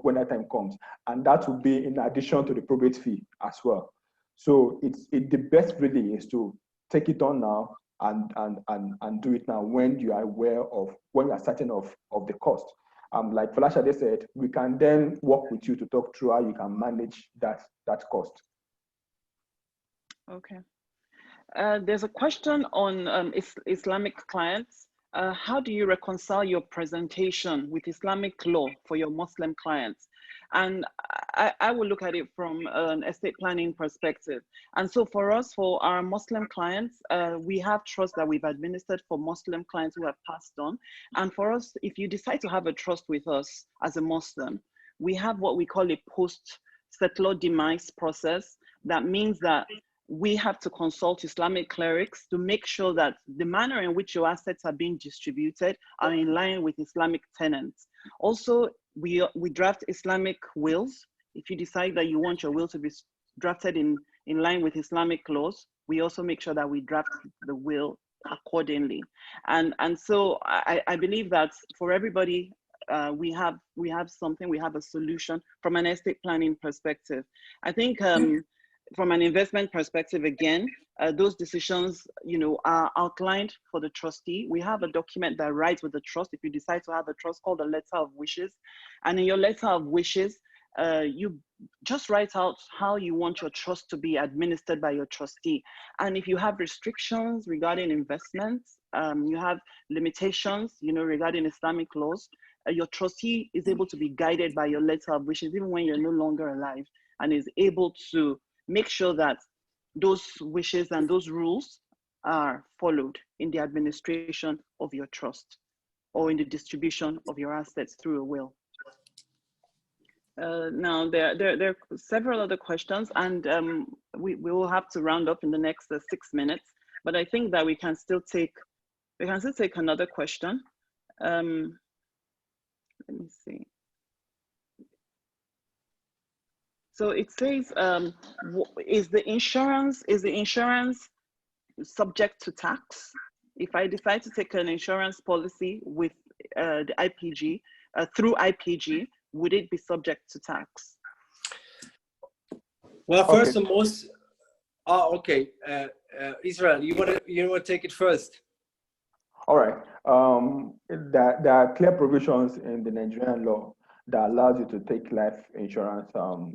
[SPEAKER 3] when that time comes, and that will be in addition to the probate fee as well. So the best really is to take it on now and do it now when you are aware of, when you are certain of the cost. Like Falashade said, we can then work with you to talk through how you can manage that cost.
[SPEAKER 1] Okay. There's a question on Islamic clients. How do you reconcile your presentation with Islamic law for your Muslim clients? And I will look at it from an estate planning perspective. And so for us, for our Muslim clients, we have trust that we've administered for Muslim clients who have passed on. And for us, if you decide to have a trust with us as a Muslim, we have what we call a post-settlor demise process. That means that we have to consult Islamic clerics to make sure that the manner in which your assets are being distributed are in line with Islamic tenets. Also, we draft Islamic wills. If you decide that you want your will to be drafted in line with Islamic laws, we also make sure that we draft the will accordingly. And so I believe that for everybody, we have something, we have a solution from an estate planning perspective. I think from an investment perspective, again, those decisions, you know, are outlined for the trustee. We have a document that writes with the trust if you decide to have a trust called a letter of wishes. And in your letter of wishes, you just write out how you want your trust to be administered by your trustee. And if you have restrictions regarding investments, you have limitations, you know, regarding Islamic laws, your trustee is able to be guided by your letter of wishes, even when you're no longer alive, and is able to make sure that those wishes and those rules are followed in the administration of your trust or in the distribution of your assets through a will. Now, there are several other questions, and we will have to round up in the next 6 minutes, but I think that we can still take another question. Let me see. So it says, is the insurance subject to tax? If I decide to take an insurance policy with the IPG, through IPG, would it be subject to tax?
[SPEAKER 2] Well, first and most, okay, Israel, you want to take it first?
[SPEAKER 3] All right. There are clear provisions in the Nigerian law that allows you to take life insurance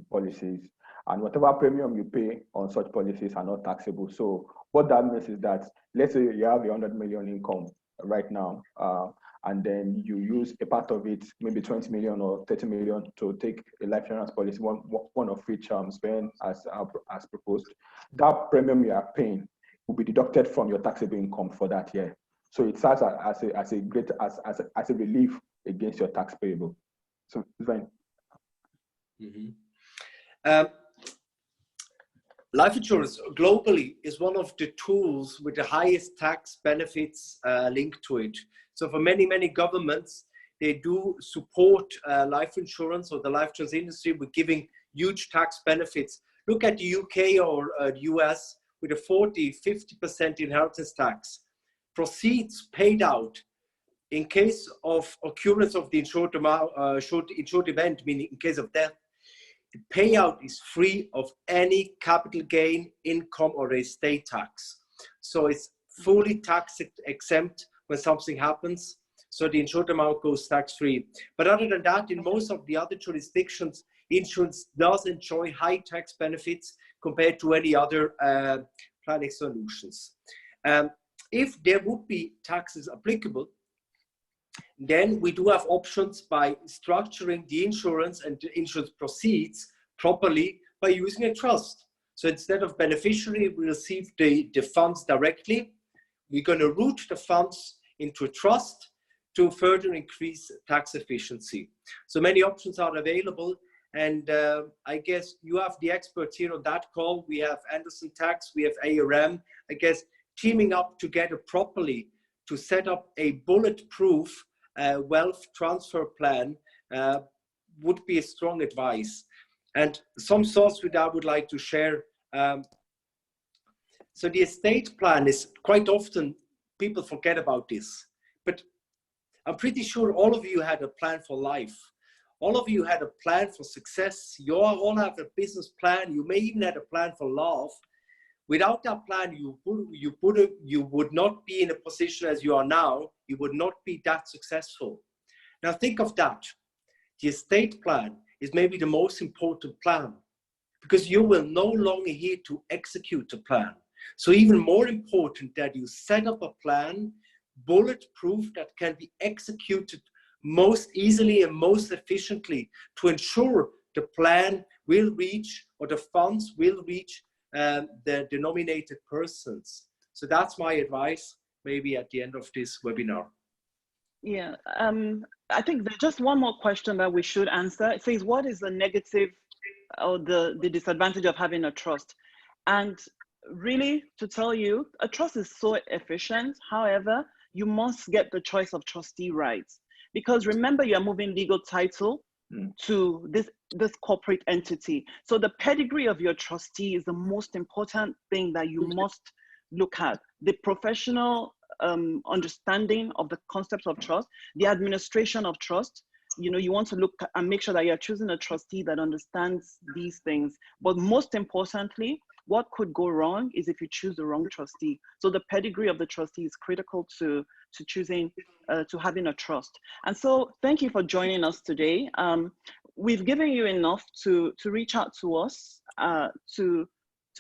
[SPEAKER 3] policies, and whatever premium you pay on such policies are not taxable. So what that means is that, let's say you have 100 million income right now, and then you use a part of it, maybe 20 million or 30 million, to take a life insurance policy, one of which spend as proposed, that premium you are paying will be deducted from your taxable income for that year. So it serves as a relief against your tax payable. So Sven.
[SPEAKER 2] Life insurance globally is one of the tools with the highest tax benefits linked to it. So for many, many governments, they do support life insurance or the life insurance industry with giving huge tax benefits. Look at the UK or the US with a 40-50% inheritance tax. Proceeds paid out in case of occurrence of the insured event, meaning in case of death, the payout is free of any capital gain, income, or estate tax. So it's fully tax exempt when something happens. So the insured amount goes tax-free. But other than that, in most of the other jurisdictions, insurance does enjoy high tax benefits compared to any other planning solutions. If there would be taxes applicable, then we do have options by structuring the insurance and the insurance proceeds properly by using a trust. So instead of beneficiary, we receive the funds directly. We're going to route the funds into a trust to further increase tax efficiency. So many options are available. And I guess you have the experts here on that call. We have Anderson Tax, we have ARM. I guess teaming up together properly to set up a bulletproof wealth transfer plan would be a strong advice. And some thoughts that I would like to share. So the estate plan is quite often, people forget about this, but I'm pretty sure all of you had a plan for life. All of you had a plan for success. You all have a business plan. You may even have a plan for love. Without that plan, you would not be in a position as you are now. You would not be that successful. Now think of that. The estate plan is maybe the most important plan because you will no longer here to execute the plan. So even more important that you set up a plan, bulletproof, that can be executed most easily and most efficiently to ensure the plan will reach, or the funds will reach the denominated persons. So that's my advice, maybe at the end of this webinar.
[SPEAKER 1] Yeah, I think there's just one more question that we should answer. It says, what is the negative or the disadvantage of having a trust? And really, to tell you, a trust is so efficient. However, you must get the choice of trustee rights. Because remember, you are moving legal title to this corporate entity. So the pedigree of your trustee is the most important thing that you must look at. The professional understanding of the concepts of trust, the administration of trust. You know, you want to look and make sure that you're choosing a trustee that understands these things. But most importantly, what could go wrong is if you choose the wrong trustee. So the pedigree of the trustee is critical to choosing, to having a trust. And so thank you for joining us today. We've given you enough to reach out to us to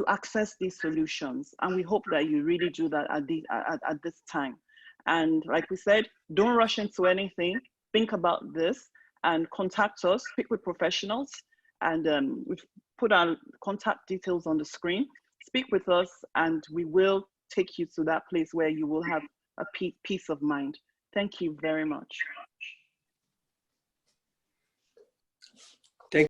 [SPEAKER 1] access these solutions. And we hope that you really do that at this time. And like we said, don't rush into anything. Think about this and contact us, speak with professionals. And we've put our contact details on the screen. Speak with us and we will take you to that place where you will have a peace of mind. Thank you very much.